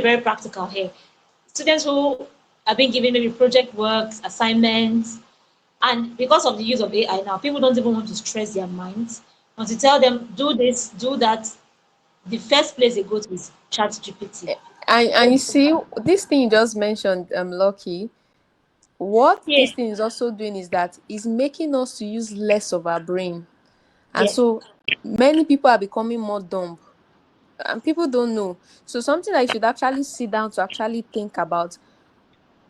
very practical here. Students who are being given maybe project works, assignments, and because of the use of AI now, people don't even want to stress their minds. Want to tell them, do this, do that. The first place they go to is ChatGPT. And you see, this thing you just mentioned, Lucky, what Yeah, this thing is also doing is that it's making us to use less of our brain. And yeah, so many people are becoming more dumb. And people don't know. So something that you should actually sit down to actually think about,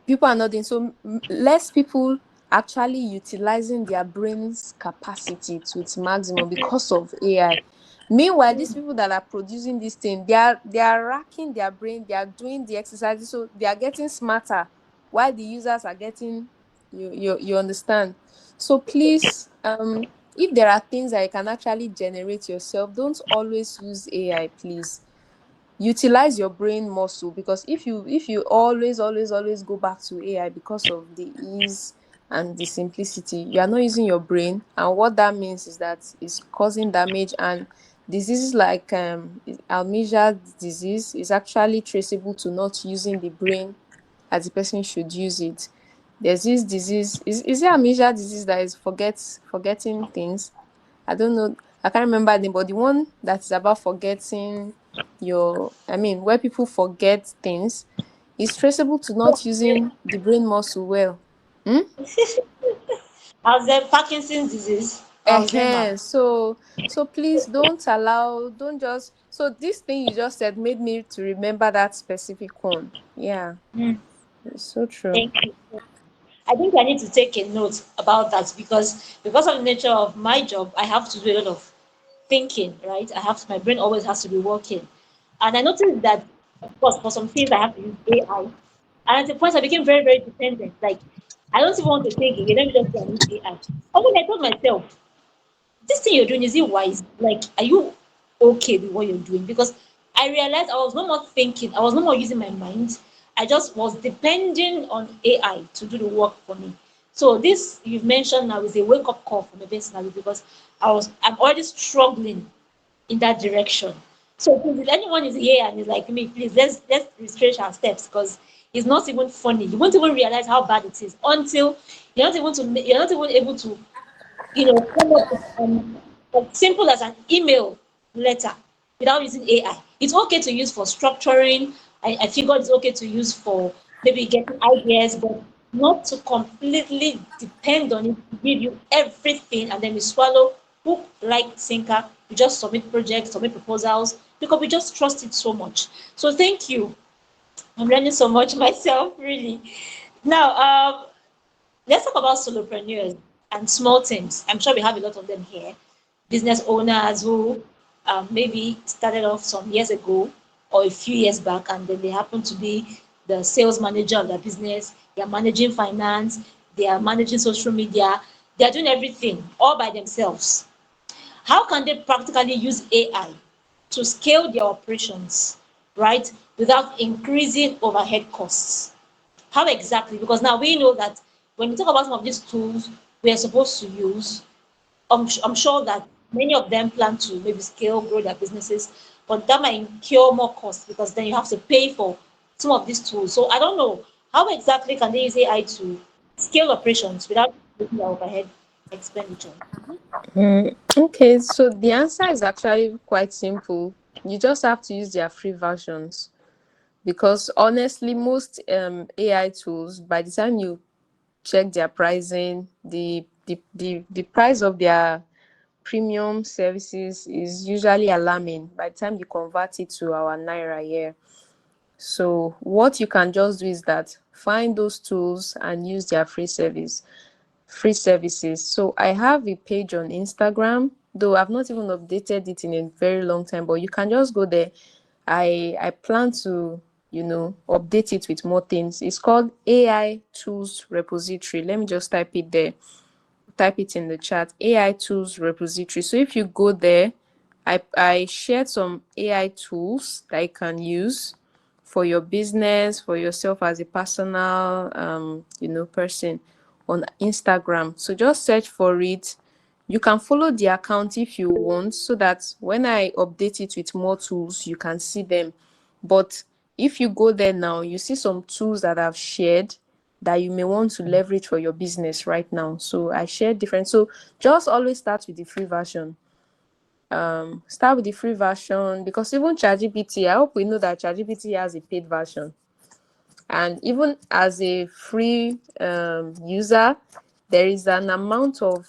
people are not doing. So less people actually utilizing their brain's capacity to its maximum because of AI. Meanwhile, these people that are producing this thing, they are racking their brain, they are doing the exercises, so they are getting smarter while the users are getting, you understand. So please, if there are things that you can actually generate yourself, don't always use AI, please. Utilize your brain muscle, because if you always go back to AI because of the ease and the simplicity, you are not using your brain, and what that means is that it's causing damage. And diseases like Alzheimer's disease is actually traceable to not using the brain as the person should use it. There's this disease, is it Alzheimer's disease that is forgetting things? I don't know. I can't remember the name, but the one that is about forgetting where people forget things is traceable to not yeah. using the brain muscle well. Hmm? As the Parkinson's disease, Alzheimer. So please don't just, so this thing you just said made me to remember that specific one. Yeah, Mm, it's so true. thank you. I think I need to take a note about that because of the nature of my job, I have to do a lot of thinking, right? My brain always has to be working. And I noticed that, of course, for some things I have to use AI. And at the point I became very, very dependent. Like, I don't even want to think it. Let me just go and use AI. And then I told myself, this thing you're doing, is it wise? Like, are you okay with what you're doing? Because I realized I was no more thinking, I was no more using my mind. I just was depending on AI to do the work for me. So this you've mentioned now is a wake-up call for me personally because I'm already struggling in that direction. So please, if anyone is here and is like me, please let's retrace our steps because it's not even funny. You won't even realize how bad it is until you're not even able to come up with as simple as an email letter without using AI. It's okay to use for structuring. I figured it's okay to use for maybe getting ideas, but not to completely depend on it to give you everything and then we swallow hook like sinker. We just submit projects, submit proposals because we just trust it so much. So thank you. I'm learning so much myself, really. Now, let's talk about solopreneurs and small teams. I'm sure we have a lot of them here. Business owners who maybe started off some years ago or a few years back, and then they happen to be the sales manager of their business. They are managing finance, they are managing social media, they are doing everything all by themselves. How can they practically use AI to scale their operations, right, without increasing overhead costs? How exactly? Because now we know that when we talk about some of these tools we are supposed to use, I'm sure that many of them plan to maybe scale, grow their businesses, but that might incur more costs because then you have to pay for some of these tools. So I don't know how exactly can they use AI to scale operations without looking at overhead expenditure. Okay, so the answer is actually quite simple. You just have to use their free versions, because honestly most AI tools, by the time you check their pricing, the price of their premium services is usually alarming by the time you convert it to our naira here. So what you can just do is that find those tools and use their free services. So I have a page on Instagram, though I've not even updated it in a very long time, but you can just go there. I plan to, update it with more things. It's called AI Tools Repository. Let me just type it there. Type it in the chat. AI Tools Repository. So if you go there, I shared some AI tools that you can use for your business, for yourself as a personal person on Instagram. So just search for it. You can follow the account if you want, so that when I update it with more tools, you can see them. But if you go there now, you see some tools that I've shared that you may want to leverage for your business right now. So I shared different. So just always start with the free version. Start with the free version, because even ChatGPT, I hope we know that ChatGPT has a paid version. And even as a free user, there is an amount of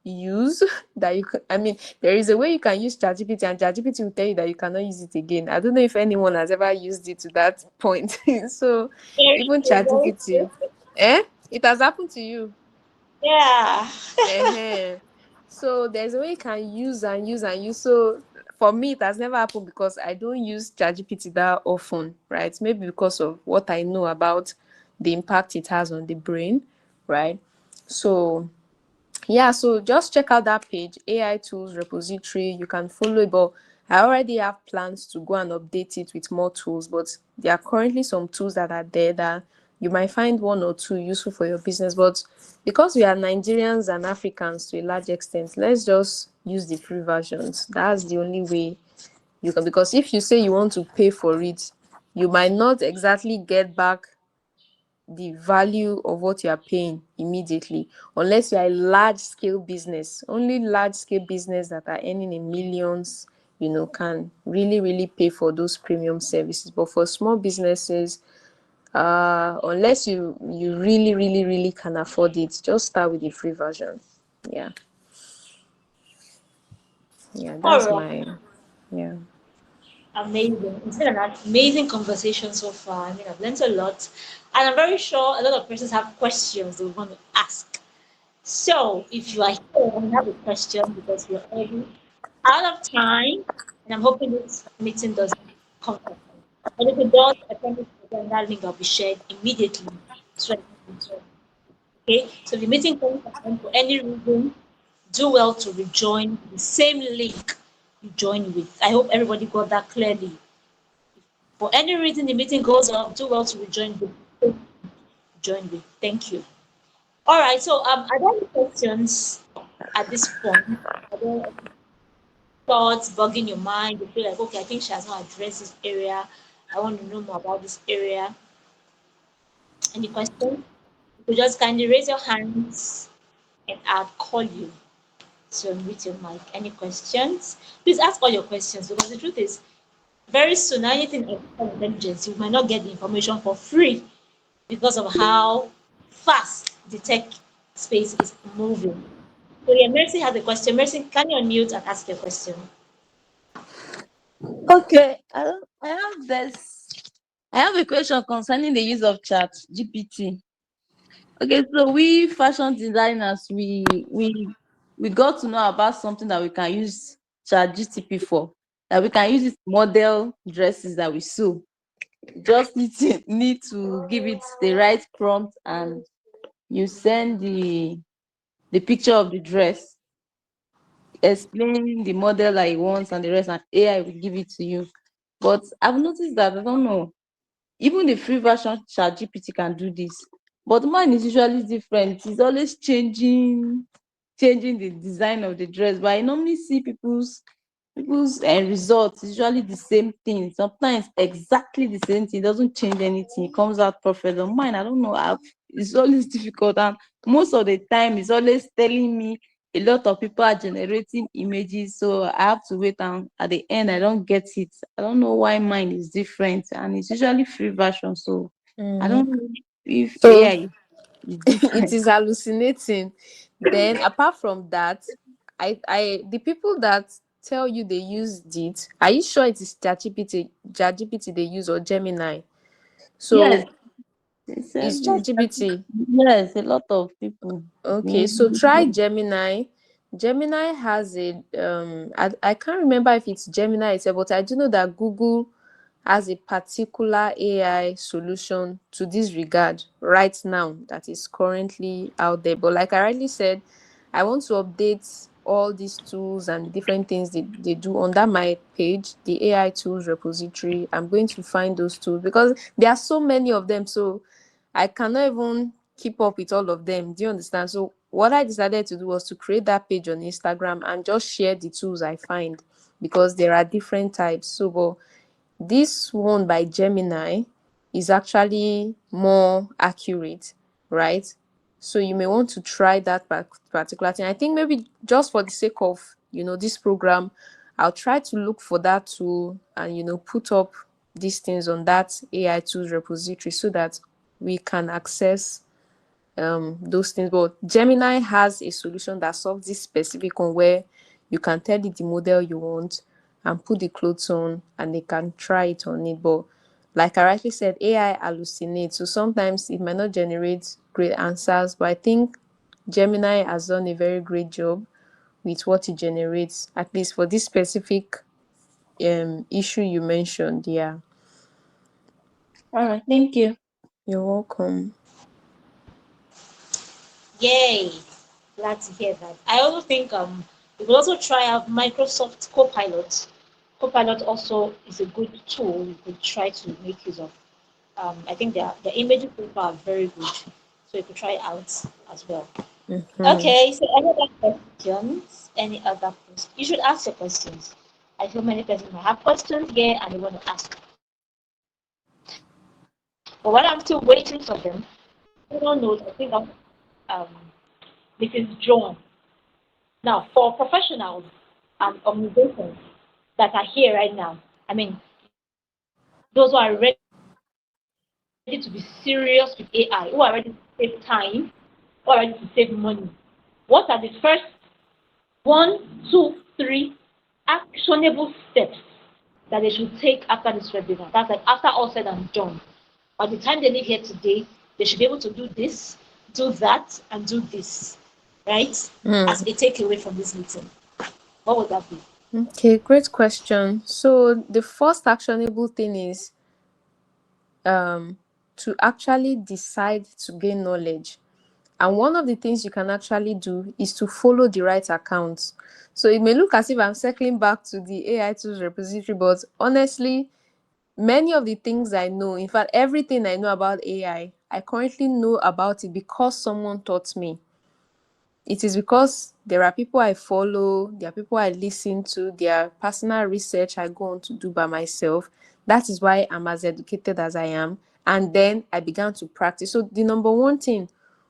use that you can, I mean, there is a way you can use ChatGPT, and ChatGPT will tell you that you cannot use it again. I don't know if anyone has ever used it to that point. So Very even true, very ChatGPT, true. it has happened to you. Yeah. uh So there's a way you can use and use and use. So for me, it has never happened because I don't use ChatGPT that often, right? Maybe because of what I know about the impact it has on the brain, right? So yeah, so just check out that page, AI Tools Repository. You can follow it, but I already have plans to go and update it with more tools. But there are currently some tools that are there that you might find one or two useful for your business. But because we are Nigerians and Africans to a large extent, let's just use the free versions. That's the only way you can. Because if you say you want to pay for it, you might not exactly get back the value of what you are paying immediately, unless you are a large scale business. Only large scale business that are earning in millions, can really pay for those premium services. But for small businesses, unless you really can afford it, just start with the free version. Yeah, yeah, All that's right. my, yeah. Amazing. It's been an amazing conversation so far. I mean, I've learned a lot. And I'm very sure a lot of persons have questions they want to ask. So if you are here and have a question because we're already out of time, and I'm hoping this meeting doesn't come up. And if it does, I promise again that link will be shared immediately so I can join. Okay? So if the meeting comes up and for any reason, do well to rejoin the same link you join with. I hope everybody got that clearly. For any reason the meeting goes off, do well to rejoin the join with. Thank you. All right. So are there any questions at this point? Are there any thoughts bugging your mind? You feel like, okay, I think she has not addressed this area. I want to know more about this area. Any questions? You could just kindly raise your hands and I'll call you to unmute your mic. Any questions? Please ask all your questions because the truth is, very soon, anything artificial intelligence, you might not get the information for free because of how fast the tech space is moving. So yeah, Mercy has a question. Mercy, can you unmute and ask your question? Okay, I have a question concerning the use of Chat GPT. Okay, so we fashion designers, we got to know about something that we can use Chat GTP for. That we can use it to model dresses that we sew. Just need to give it the right prompt, and you send the picture of the dress, explain the model that you want and the rest, and AI will give it to you. But I've noticed that, I don't know, even the free version ChatGPT can do this, but mine is usually different. It's always changing the design of the dress. But I normally see people's results is usually the same thing. Sometimes exactly the same thing. It doesn't change anything. It comes out perfect. On mine, I don't know. It's always difficult, and most of the time, it's always telling me a lot of people are generating images, so I have to wait, and at the end, I don't get it. I don't know why mine is different, and it's usually free version. So I Mhm. don't know if So AI is it different. is hallucinating. Then apart from that, I the people that tell you they used it, are you sure it is ChatGPT they use, or Gemini? Yes, So they said it's it's ChatGPT. yes, a lot of people Okay, been so try using. Gemini. Gemini has a I can't remember if it's Gemini itself, but I do know that Google has a particular AI solution to this regard right now that is currently out there. But like I rightly said, I want to update all these tools and different things they do under my page, the AI tools repository. I'm going to find those tools because there are so many of them. So I cannot even keep up with all of them. Do you understand? So what I decided to do was to create that page on Instagram and just share the tools I find because there are different types. So but This one by Gemini is actually more accurate, right? So you may want to try that particular thing. I think maybe just for the sake of, this program, I'll try to look for that tool and, put up these things on that AI tools repository so that we can access those things. But Gemini has a solution that solves this specific one where you can tell it the model you want and put the clothes on and they can try it on it. But like I rightly said, AI hallucinates. So sometimes it might not generate great answers, but I think Gemini has done a very great job with what it generates, at least for this specific issue you mentioned. Yeah, All right, thank you. you're welcome. Yay! Glad to hear that. I also think we could also try out Microsoft Copilot. Copilot also is a good tool you could try to make use of. I think the images so far are very good, so you could try it out as well. Mhm. Okay, so any other questions? Any other questions? You should ask your questions. I feel many persons might have questions here and they want to ask. But while I'm still waiting for them, I don't know. I think um, Mrs. Joan. Now, for professionals and organizations that are here right now, I mean, those who are ready to be serious with AI, who are ready to save time, who are ready to save money, what are the first one, two, three actionable steps that they should take after this webinar? That's like after all said and done. By the time they leave here today, they should be able to do this, do that, and do this, right? As a takeaway from this meeting. What would that be? Okay, great question. So the first actionable thing is to actually decide to gain knowledge. And one of the things you can actually do is to follow the right accounts. So it may look as if I'm circling back to the AI tools repository, but honestly, many of the things I know, in fact, everything I know about AI, I currently know about it because someone taught me. It is because there are people I follow, there are people I listen to, there are personal research I go on to do by myself. That is why I'm as educated as I am. And then I began to practice. So the number one thing,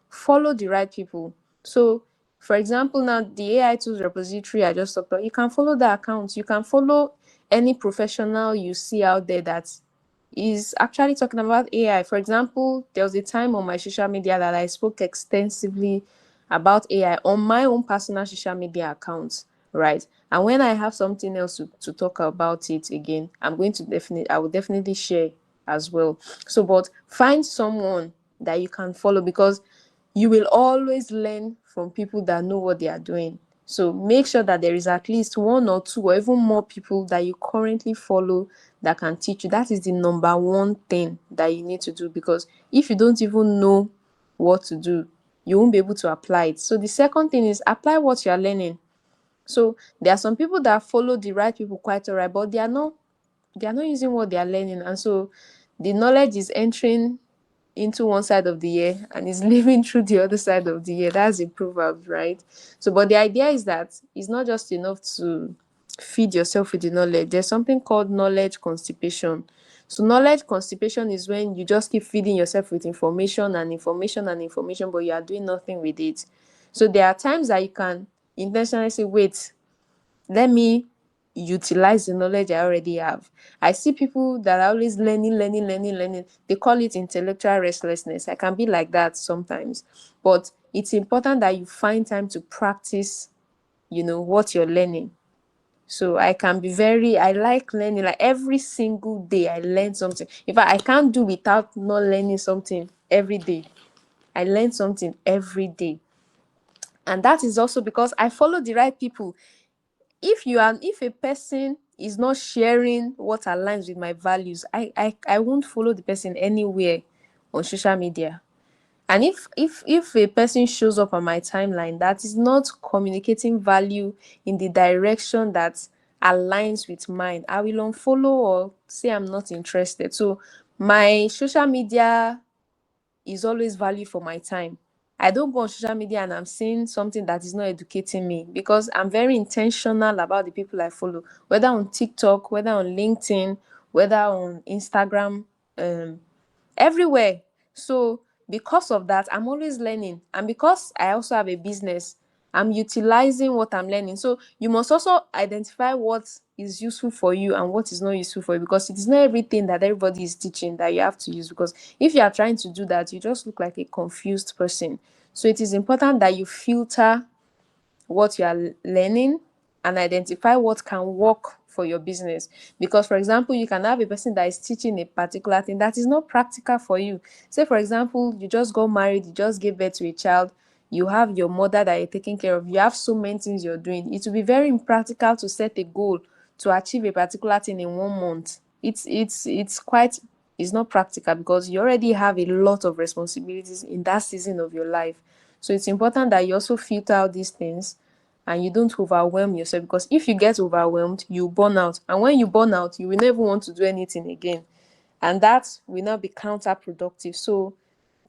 follow the right people. So for example, now the AI tools repository I just talked about, you can follow the accounts. You can follow any professional you see out there that is actually talking about AI. For example, there was a time on my social media that I spoke extensively about AI on my own personal social media accounts, right? And when I have something else to talk about it again, I will definitely share as well. So, but find someone that you can follow because you will always learn from people that know what they are doing. So make sure that there is at least one or two or even more people that you currently follow that can teach you. That is the number one thing that you need to do because if you don't even know what to do, you won't be able to apply it. So the second thing is apply what you are learning. So there are some people that follow the right people quite alright, but they are not using what they are learning, and so the knowledge is entering into one side of the year and is living through the other side of the year. That's a proverb, right? So, but the idea is that it's not just enough to feed yourself with the knowledge. There's something called knowledge constipation. So, knowledge constipation is when you just keep feeding yourself with information and information and information, but you are doing nothing with it. So, there are times that you can intentionally say, wait, let me utilize the knowledge I already have. I see people that are always learning. They call it intellectual restlessness. I can be like that sometimes. But it's important that you find time to practice, what you're learning. So I like learning. Like every single day, I learn something. In fact, I can't do without not learning something every day. I learn something every day. And that is also because I follow the right people. If a person is not sharing what aligns with my values, I won't follow the person anywhere on social media. And if a person shows up on my timeline that is not communicating value in the direction that aligns with mine, I will unfollow or say I'm not interested. So my social media is always value for my time. I don't go on social media and I'm seeing something that is not educating me because I'm very intentional about the people I follow, whether on TikTok, whether on LinkedIn, whether on Instagram, um, everywhere. So because of that, I'm always learning. And because I also have a business, I'm utilizing what I'm learning. So you must also identify what is useful for you and what is not useful for you, because it is not everything that everybody is teaching that you have to use. Because if you are trying to do that, you just look like a confused person. So it is important that you filter what you are learning and identify what can work for your business. Because, for example, you can have a person that is teaching a particular thing that is not practical for you. Say, for example, you just got married, you just gave birth to a child, you have your mother that you're taking care of, you have so many things you're doing. It will be very impractical to set a goal to achieve a particular thing in 1 month. It's not practical, because you already have a lot of responsibilities in that season of your life. So it's important that you also filter out these things and you don't overwhelm yourself, because if you get overwhelmed, you burn out. And when you burn out, you will never want to do anything again. And that will not be counterproductive. So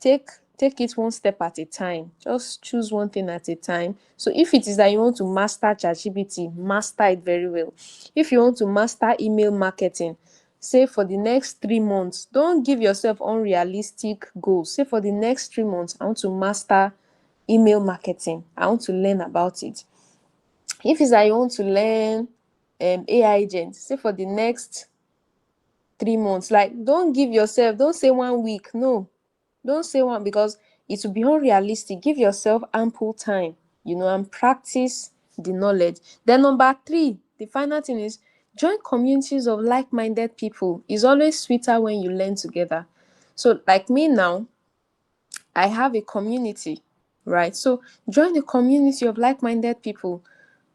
take take it one step at a time. Just choose one thing at a time. So if it is that you want to master ChatGPT, master it very well. If you want to master email marketing, say for the next 3 months, don't give yourself unrealistic goals. Say for the next 3 months, I want to master email marketing. I want to learn about it. If it's that you want to learn AI agent, say for the next 3 months, like don't give yourself, don't say 1 week, no, don't say one, because it will be unrealistic. Give yourself ample time, and practice the knowledge. Then number three, the final thing is join communities of like-minded people. It's always sweeter when you learn together. So like me now, I have a community, right? So join a community of like-minded people.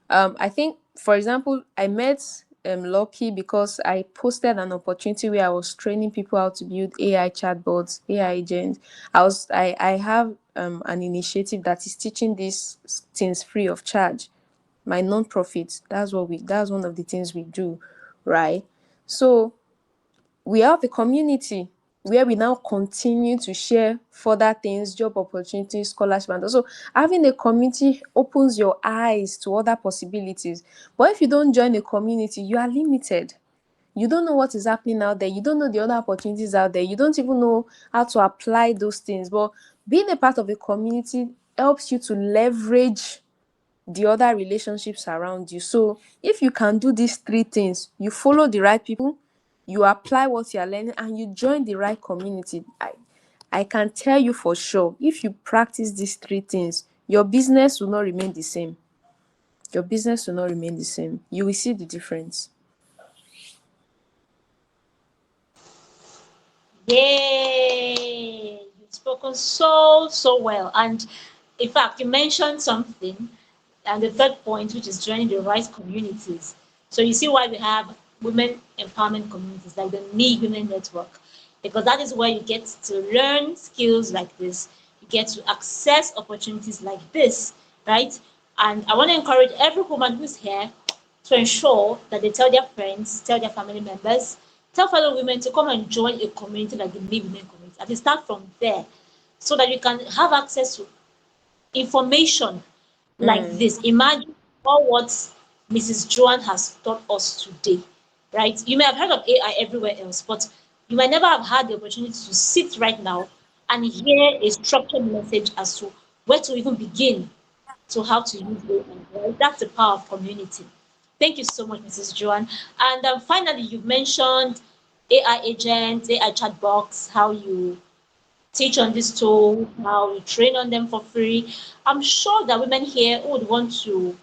I think, for example, I met Lucky because I posted an opportunity where I was training people how to build AI chatbots, AI agents. I have an initiative that is teaching these things free of charge. My non-profit. That's one of the things we do, right? So we have a community where we now continue to share further things, job opportunities, scholarship, and also having a community opens your eyes to other possibilities. But if you don't join a community, you are limited. You don't know what is happening out there. You don't know the other opportunities out there. You don't even know how to apply those things. But being a part of a community helps you to leverage the other relationships around you. So if you can do these three things, you follow the right people, you apply what you are learning, and you join the right community, I can tell you for sure, if you practice these three things, your business will not remain the same. Your business will not remain the same. You will see the difference. Yay! You've spoken so well. And in fact, you mentioned something, and the third point, which is joining the right communities. So you see why we have women empowerment communities like the MEEI Women Network, because that is where you get to learn skills like this. You get to access opportunities like this, right? And I want to encourage every woman who's here to ensure that they tell their friends, tell their family members, tell fellow women to come and join a community like the MEEI Women community. And they start from there so that you can have access to information like Mm. this. Imagine all what Mrs. Joan has taught us today, right? You may have heard of AI everywhere else, but you might never have had the opportunity to sit right now and hear a structured message as to where to even begin to how to use AI, right? That's the power of community. Thank you so much, Mrs. Joan. And finally, you've mentioned AI agents, AI chatbots, how you teach on these tools, how you train on them for free. I'm sure that women here would want to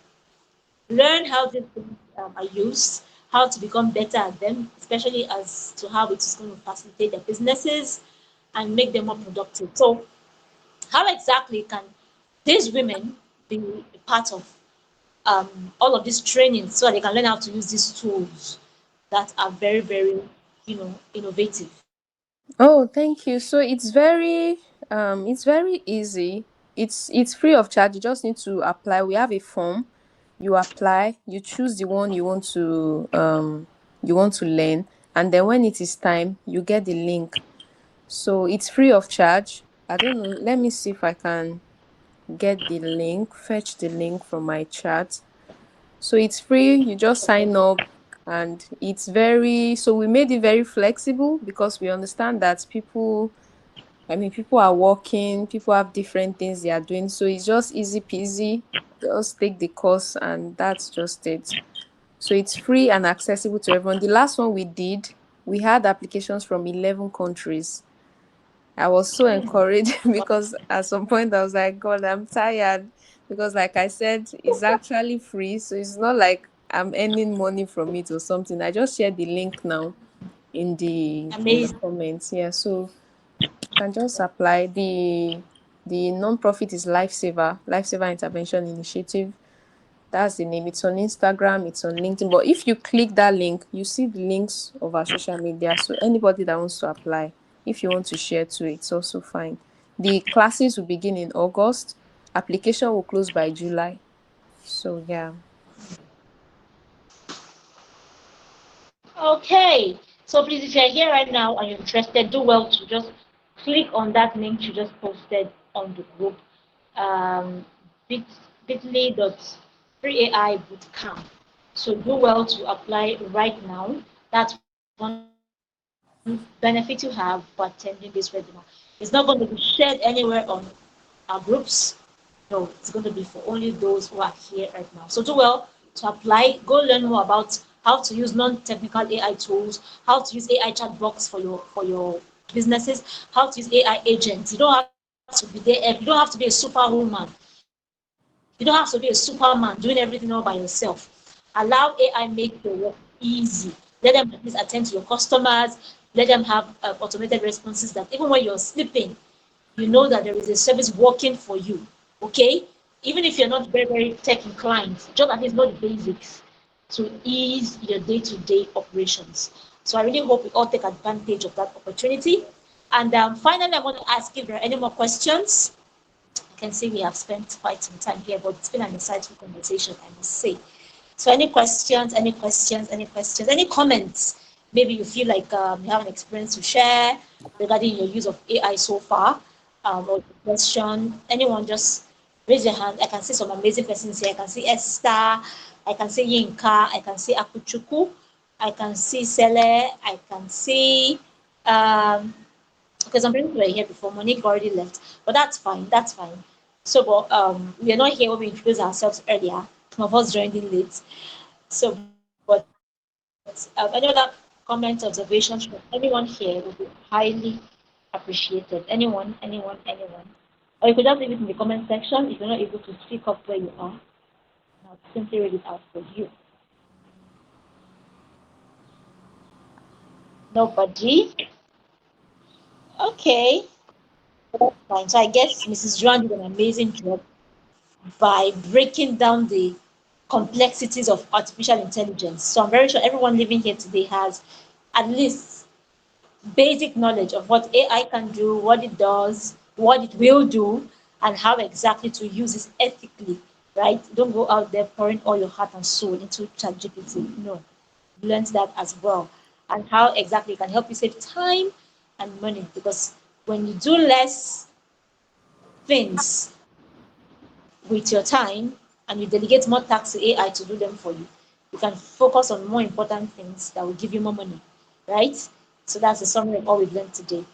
learn how these things are used, how to become better at them, especially as to how it is going to facilitate their businesses and make them more productive. So, how exactly can these women be a part of all of this training so they can learn how to use these tools that are very, innovative? Oh, thank you. So it's very easy. It's free of charge. You just need to apply. We have a form. You apply, you choose the one you want to learn, and then when it is time, you get the link. So it's free of charge. I don't know. Let me see if I can get the link, fetch the link from my chat. So it's free. You just Okay. sign up. And it's very, so we made it very flexible because we understand that people, I mean, people are working, people have different things they are doing. So it's just easy peasy. Just take the course and that's just it. So it's free and accessible to everyone. The last one we did, we had applications from 11 countries. I was so encouraged because at some point I was like, God, I'm tired. Because, like I said, it's actually free. So it's not like I'm earning money from it or something. I just shared the link now in the Amazing. comments. Yeah. So you can just apply. The non-profit is Lifesaver Intervention Initiative. That's the name. It's on Instagram, it's on LinkedIn. But if you click that link, you see the links of our social media. So anybody that wants to apply, if you want to share too, it's also fine. The classes will begin in August. Application will close by July. So yeah. Okay. So please, if you're here right now and you're interested, do well to just click on that link you just posted on the group. Um, bit, bit.ly dot free AI bootcamp. So do well to apply right now. That's one benefit you have for attending this webinar. It's not going to be shared anywhere on our groups. No, it's going to be for only those who are here right now. So do well to apply. Go learn more about how to use non-technical AI tools, how to use AI chatbots for your businesses, how to use AI agents. You don't have to be there. You don't have to be a superwoman. You don't have to be a superman doing everything all by yourself. Allow AI make your work easy. Let them at least attend to your customers. Let them have automated responses that even when you're sleeping, you know that there is a service working for you. Okay, even if you're not very tech inclined, just at least know the basics to ease your day-to-day operations. So I really hope we all take advantage of that opportunity. And finally, I want to ask if there are any more questions. I can see we have spent quite some time here, but it's been an insightful conversation, I must say. So any questions, any questions, any questions, any comments? Maybe you feel like you have an experience to share regarding your use of AI so far, or question. Anyone just raise your hand. I can see some amazing persons here. I can see Esther, I can see Yinka, I can see Akuchuku, I can see Sele, I can see because some people were here before. Monique already left, but that's fine. That's fine. So, but we are not here when we introduced ourselves earlier. Some of us joined in late. So, but any other comments, observations from anyone here would be highly appreciated. Anyone. Or you could just leave it in the comment section if you're not able to speak up where you are. And I'll simply read it out for you. Nobody? Okay. That's fine. So I guess Mrs. Joan did an amazing job by breaking down the complexities of artificial intelligence. So I'm very sure everyone living here today has at least basic knowledge of what AI can do, what it does, what it will do, and how exactly to use it ethically, right? Don't go out there pouring all your heart and soul into ChatGPT. No, you learned that as well. And how exactly it can help you save time and money because when you do less things with your time and you delegate more tasks to AI to do them for you, you can focus on more important things that will give you more money, right? So that's the summary of all we've learned today.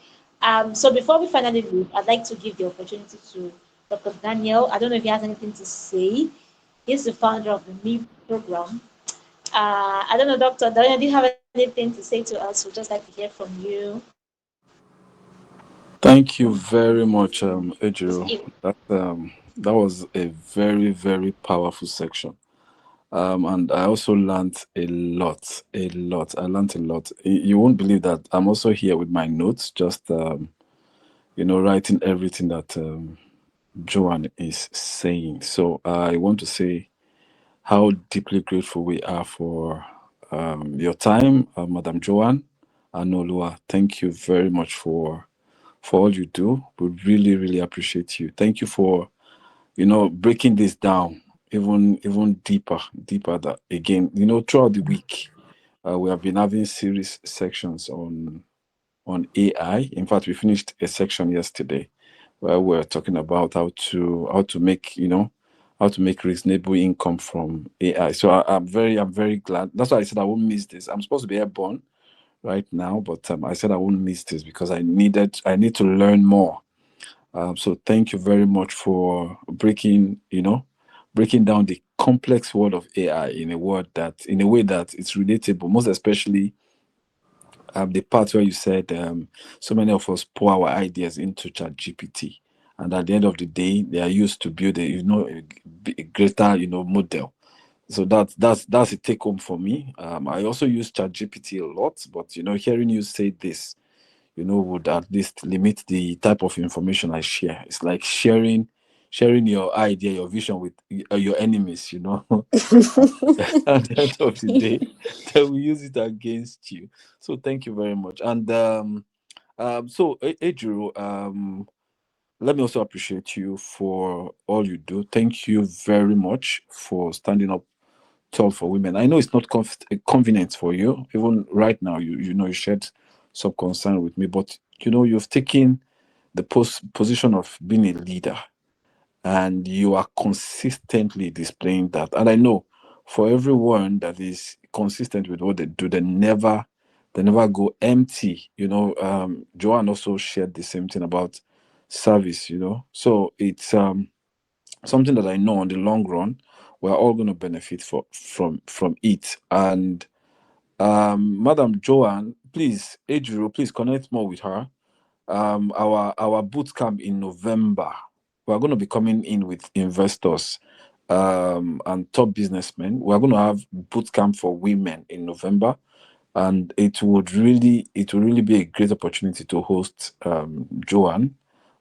So before we finally leave, I'd like to give the opportunity to Dr. Daniel. I don't know if he has anything to say. He's the founder of the MEEI program. I don't know, Dr. Daniel, do you have anything to say to us? We'd just like to hear from you. Thank you very much, Please, Ejiro. That was a very, very powerful section. And I also learned a lot, a lot. I learned a lot. You won't believe that I'm also here with my notes, just writing everything that Joan is saying. So I want to say how deeply grateful we are for your time, Madam Joan Anuoluwa. Thank you very much for all you do. We really, really appreciate you. Thank you for, breaking this down even deeper that again, throughout the week. We have been having series sections on AI. In fact, we finished a section yesterday where we're talking about how to make, how to make reasonable income from AI. So I'm very glad. That's why I said I won't miss this. I'm supposed to be airborne right now, but I said I won't miss this because I need to learn more. So thank you very much for breaking down the complex world of AI in a way that it's relatable, most especially the part where you said so many of us pour our ideas into chat gpt, and at the end of the day they are used to build a greater model. So that's a take home for me. I also use chat gpt a lot, but hearing you say this would at least limit the type of information I share. It's like sharing your idea, your vision with your enemies. At the end of the day, they will use it against you. So thank you very much. And so Ejiro, let me also appreciate you for all you do. Thank you very much for standing up tall for women. I know it's not convenient for you, even right now. You shared some concern with me, but you've taken the position of being a leader, and you are consistently displaying that. And I know for everyone that is consistent with what they do, they never go empty. Joanne also shared the same thing about service. So it's something that I know on the long run we're all going to benefit from it. And Madam Joanne, please, Ejiro, please connect more with her. Our boot camp in November, we're going to be coming in with investors and top businessmen. We're going to have boot camp for women in November, and it will really be a great opportunity to host Joanne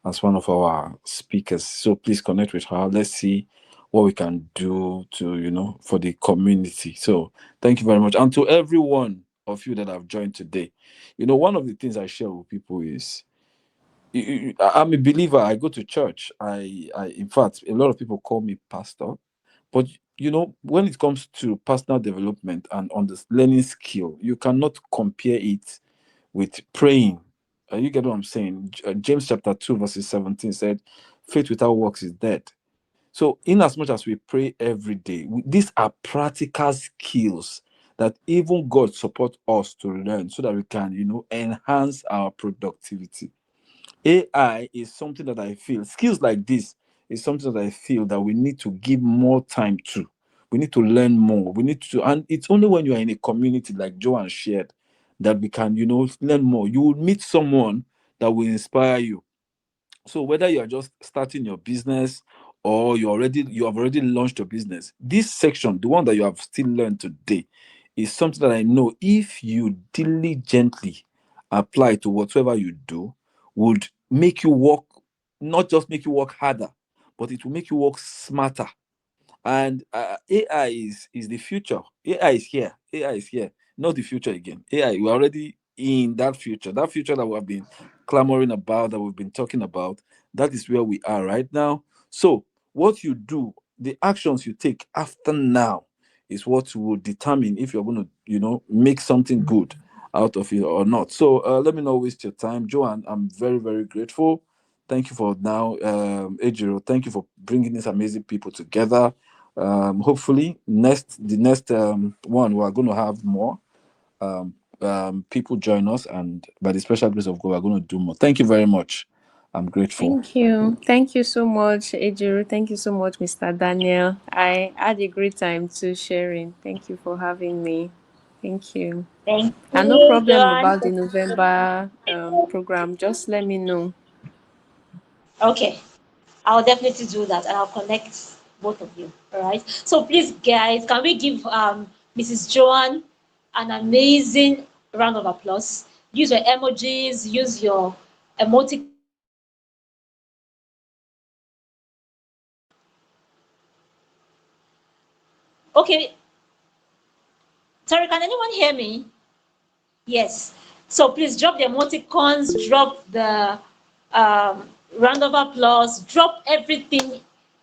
as one of our speakers. So please connect with her. Let's see what we can do to for the community. So thank you very much, and to every one of you that have joined today. One of the things I share with people is I'm a believer. I go to church. In fact, a lot of people call me pastor. But when it comes to personal development and on the learning skill, you cannot compare it with praying. You get what I'm saying? James chapter 2, verses 17 said, "Faith without works is dead." So, in as much as we pray every day, these are practical skills that even God support us to learn so that we can, enhance our productivity. AI is something that I feel, skills like this is something that I feel that we need to give more time to. We need to learn more. We need to, and it's only when you are in a community like Joanne shared that we can, learn more. You will meet someone that will inspire you. So whether you are just starting your business or you have already launched your business, this section, the one that you have still learned today, is something that I know if you diligently apply to whatever you do, would make you work, not just make you work harder, but it will make you work smarter. And AI is the future. AI is here. AI is here, not the future again. AI, we're already in that future. That future that we have been clamoring about, that we've been talking about, that is where we are right now. So, what you do, the actions you take after now, is what will determine if you're going to, make something good out of it or not. So, let me not waste your time, Joanne. I'm very, very grateful. Thank you for now, Ejiro. Thank you for bringing these amazing people together. Hopefully the next one we're going to have more people join us, and by the special grace of God we're going to do more. Thank you very much. I'm grateful. Thank you. Thank you so much, Ejiro. Thank you so much, Mr. Daniel. I had a great time too sharing. Thank you for having me. Thank you. Thank And no you, problem John. about the November program. Just let me know. Okay, I'll definitely do that, and I'll connect both of you. All right. So please, guys, can we give Mrs. Joan an amazing round of applause? Use your emojis, use your emoticons. Okay. Sorry, can anyone hear me? Yes. So please drop the emoticons, drop the round of applause, drop everything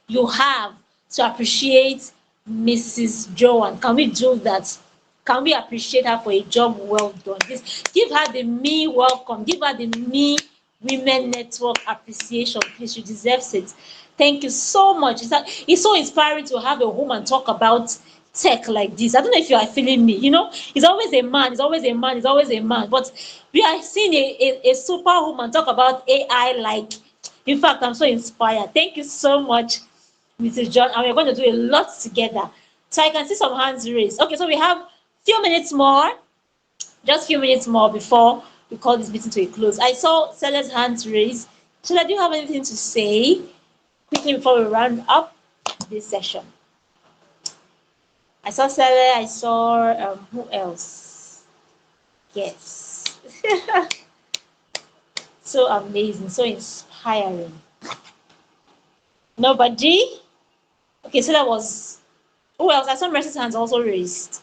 you have to appreciate Mrs. Joan. Can we do that? Can we appreciate her for a job well done? Please give her the me welcome. Give her the me Women Network appreciation. Please, she deserves it. Thank you so much. It's so inspiring to have a woman talk about tech like this. I don't know if you are feeling me. It's always a man, it's always a man, it's always a man. But we are seeing a superwoman talk about AI like, in fact, I'm so inspired. Thank you so much, Mrs. John. And we're going to do a lot together. So I can see some hands raised. Okay, so we have few minutes more, just few minutes more before we call this meeting to a close. I saw Seller's hands raised. Sheila, do you have anything to say quickly before we round up this session? I saw Seller, I saw who else? Yes. So amazing, so inspiring. Nobody? Okay, so that was who else? I saw Mercy's hands also raised.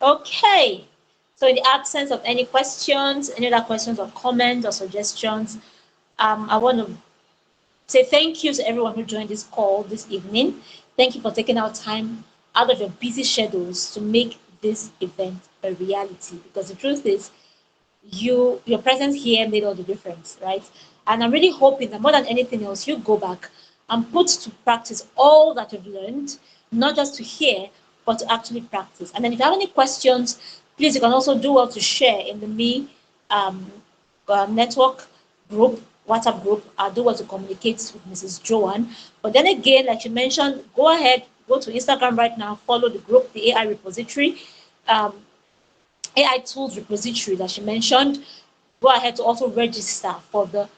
Okay. So in the absence of any questions, any other questions or comments or suggestions, I want to say thank you to everyone who joined this call this evening. Thank you for taking out time out of your busy schedules to make this event a reality. Because the truth is, your presence here made all the difference, right? And I'm really hoping that more than anything else, you go back and put to practice all that you've learned, not just to hear, but to actually practice. And then if you have any questions, please, you can also do well to share in the MEEI network group, WhatsApp group. I'll do well to communicate with Mrs. Joan. But then again, like you mentioned, go ahead, go to Instagram right now, follow the group, the AI repository. AI tools repository that she mentioned. Go ahead to also register for the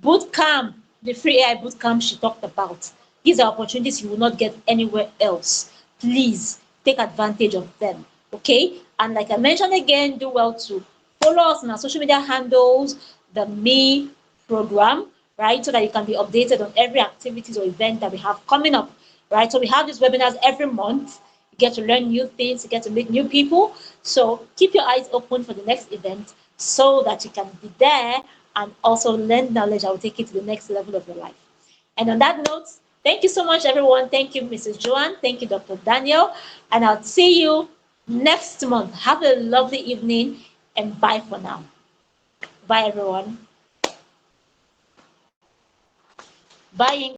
boot camp, the free AI boot camp she talked about. These are opportunities you will not get anywhere else. Please take advantage of them. Okay? And like I mentioned again, do well to follow us on our social media handles, the MEEI program, right? So that you can be updated on every activities or event that we have coming up, right? So we have these webinars every month. You get to learn new things, you get to meet new people. So keep your eyes open for the next event so that you can be there and also learn knowledge that will take you to the next level of your life. And on that note, thank you so much, everyone. Thank you, Mrs. Joan. Thank you, Dr. Daniel. And I'll see you next month. Have a lovely evening and bye for now. Bye, everyone. Bye.